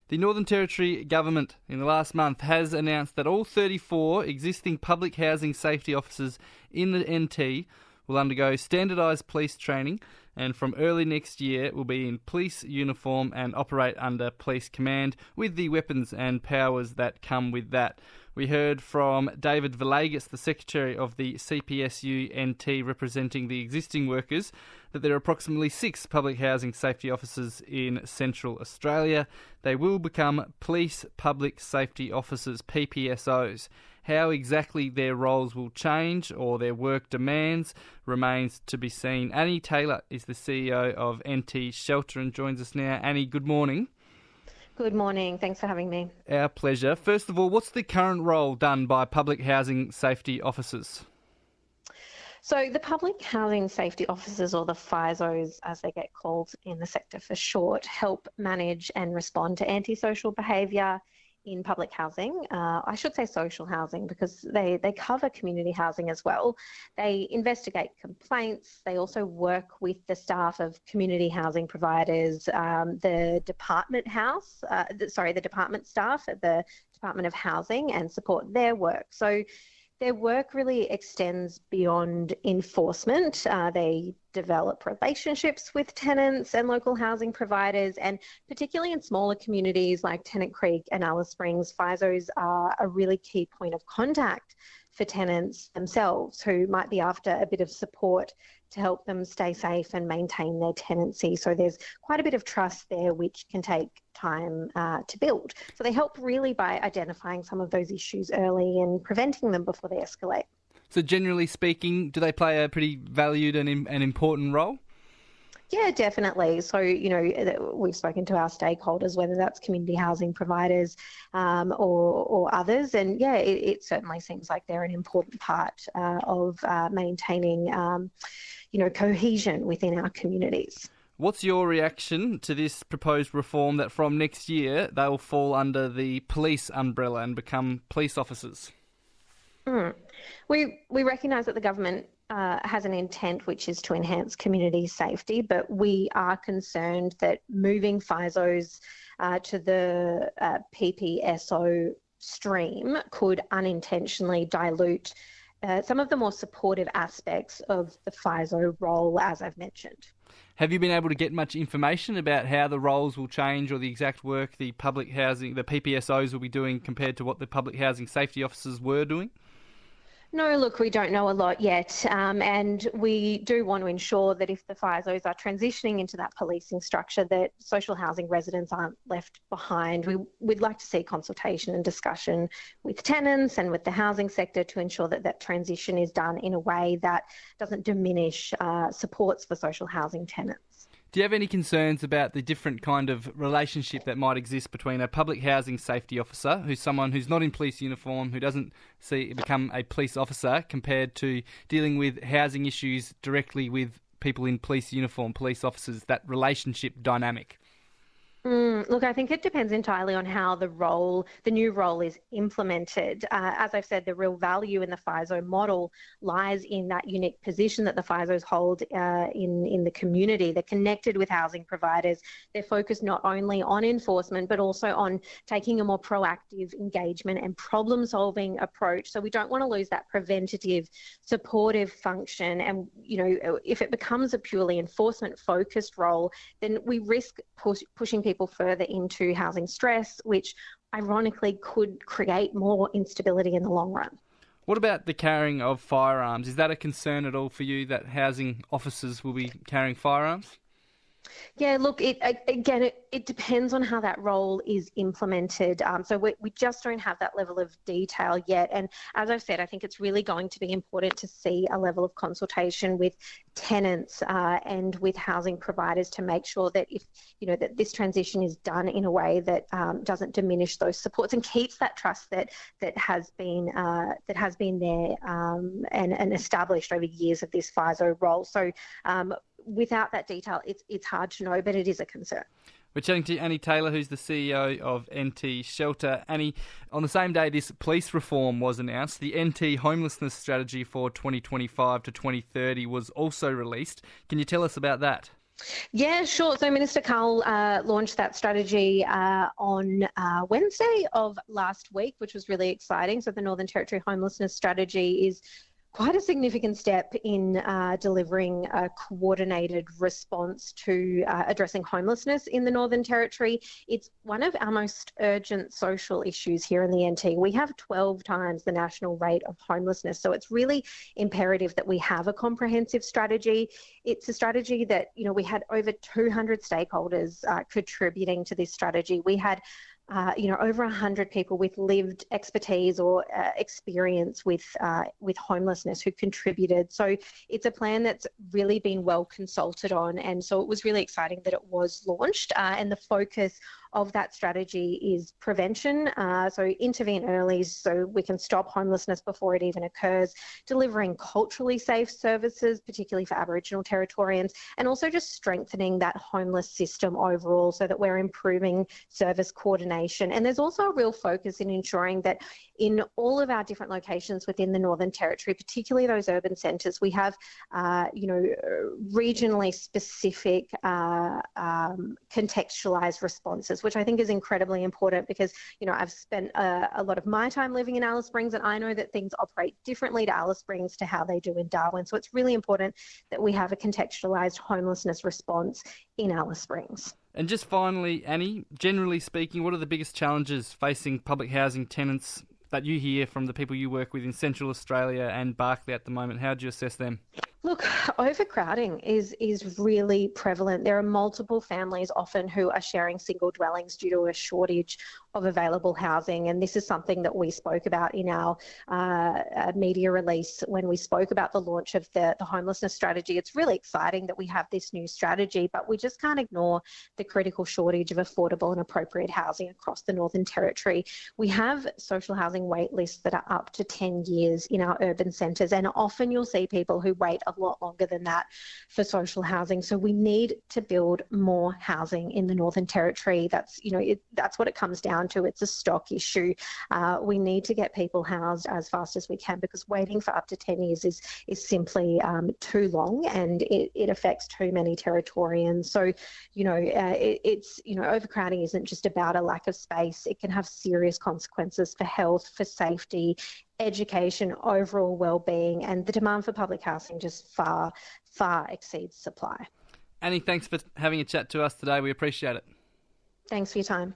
The Northern Territory Government in the last month has announced that all 34 existing public housing safety officers in the NT will undergo standardised police training and from early next year will be in police uniform and operate under police command with the weapons and powers that come with that. We heard from David Villegas, the Secretary of the CPSU NT representing the existing workers, that there are approximately 6 public housing safety officers in Central Australia. They will become Police Public Safety Officers, PPSOs. How exactly their roles will change or their work demands remains to be seen. Annie Taylor is the CEO of NT Shelter and joins us now. Annie, good morning. Good morning. Thanks for having me. Our pleasure. First of all, what's the current role done by public housing safety officers? So the public housing safety officers, or the PPSOs as they get called in the sector for short, help manage and respond to antisocial behaviour in public housing. I should say social housing because they cover community housing as well. They investigate complaints. They also work with the staff of community housing providers, the department staff at the Department of Housing, and support their work. So their work really extends beyond enforcement. They develop relationships with tenants and local housing providers, and particularly in smaller communities like Tennant Creek and Alice Springs, PPSOs are a really key point of contact for tenants themselves who might be after a bit of support to help them stay safe and maintain their tenancy. So there's quite a bit of trust there which can take time to build. So they help really by identifying some of those issues early and preventing them before they escalate. So generally speaking, do they play a pretty valued and important role? Yeah, definitely. So, we've spoken to our stakeholders, whether that's community housing providers or others. And yeah, it certainly seems like they're an important part of maintaining, cohesion within our communities. What's your reaction to this proposed reform that from next year they'll fall under the police umbrella and become police officers? We recognise that the government has an intent which is to enhance community safety, but we are concerned that moving PPSOs to the PPSO stream could unintentionally dilute some of the more supportive aspects of the PPSO role, as I've mentioned. Have you been able to get much information about how the roles will change or the exact work the PPSOs will be doing compared to what the public housing safety officers were doing? No, look, we don't know a lot yet, and we do want to ensure that if the PPSOs are transitioning into that policing structure, that social housing residents aren't left behind. We'd like to see consultation and discussion with tenants and with the housing sector to ensure that that transition is done in a way that doesn't diminish supports for social housing tenants. Do you have any concerns about the different kind of relationship that might exist between a public housing safety officer, who's someone who's not in police uniform, who doesn't become a police officer, compared to dealing with housing issues directly with people in police uniform, police officers, that relationship dynamic? Look, I think it depends entirely on how the new role is implemented. As I've said, the real value in the PPSO model lies in that unique position that the PPSOs hold in the community. They're connected with housing providers. They're focused not only on enforcement, but also on taking a more proactive engagement and problem-solving approach. So we don't want to lose that preventative, supportive function. And, if it becomes a purely enforcement-focused role, then we risk pushing people further into housing stress, which ironically could create more instability in the long run. What about the carrying of firearms? Is that a concern at all for you, that housing officers will be carrying firearms? Yeah, look, it depends on how that role is implemented. So we just don't have that level of detail yet. And as I've said, I think it's really going to be important to see a level of consultation with tenants and with housing providers to make sure that that this transition is done in a way that doesn't diminish those supports and keeps that trust that has been there and established over years of this PPSO role. So without that detail, it's hard to know, but it is a concern. We're chatting to Annie Taylor, who's the CEO of NT Shelter. Annie, on the same day this police reform was announced, the NT Homelessness Strategy for 2025 to 2030 was also released. Can you tell us about that? Yeah, sure. So Minister Cull launched that strategy on Wednesday of last week, which was really exciting. So the Northern Territory Homelessness Strategy is quite a significant step in delivering a coordinated response to addressing homelessness in the Northern Territory. It's one of our most urgent social issues here in the NT. We have 12 times the national rate of homelessness, so it's really imperative that we have a comprehensive strategy. It's a strategy that, we had over 200 stakeholders contributing to this strategy. We had over 100 people with lived expertise or experience with homelessness who contributed. So it's a plan that's really been well consulted on, and so it was really exciting that it was launched. And the focus of that strategy is prevention, so intervene early so we can stop homelessness before it even occurs, delivering culturally safe services, particularly for Aboriginal Territorians, and also just strengthening that homeless system overall so that we're improving service coordination. And there's also a real focus in ensuring that in all of our different locations within the Northern Territory, particularly those urban centres, we have, regionally specific contextualised responses, which I think is incredibly important because, I've spent a lot of my time living in Alice Springs, and I know that things operate differently to Alice Springs to how they do in Darwin. So it's really important that we have a contextualised homelessness response in Alice Springs. And just finally, Annie, generally speaking, what are the biggest challenges facing public housing tenants that you hear from the people you work with in Central Australia and Barkly at the moment? How do you assess them? Look, overcrowding is really prevalent. There are multiple families often who are sharing single dwellings due to a shortage of available housing. And this is something that we spoke about in our media release when we spoke about the launch of the homelessness strategy. It's really exciting that we have this new strategy, but we just can't ignore the critical shortage of affordable and appropriate housing across the Northern Territory. We have social housing wait lists that are up to 10 years in our urban centres, and often you'll see people who wait a lot longer than that for social housing. So we need to build more housing in the Northern Territory. That's what it comes down to. It's a stock issue. We need to get people housed as fast as we can because waiting for up to 10 years is simply too long, and it affects too many Territorians. So, overcrowding isn't just about a lack of space. It can have serious consequences for health, for safety, education, overall well-being, and the demand for public housing just far, far exceeds supply. Annie, thanks for having a chat to us today. We appreciate it. Thanks for your time.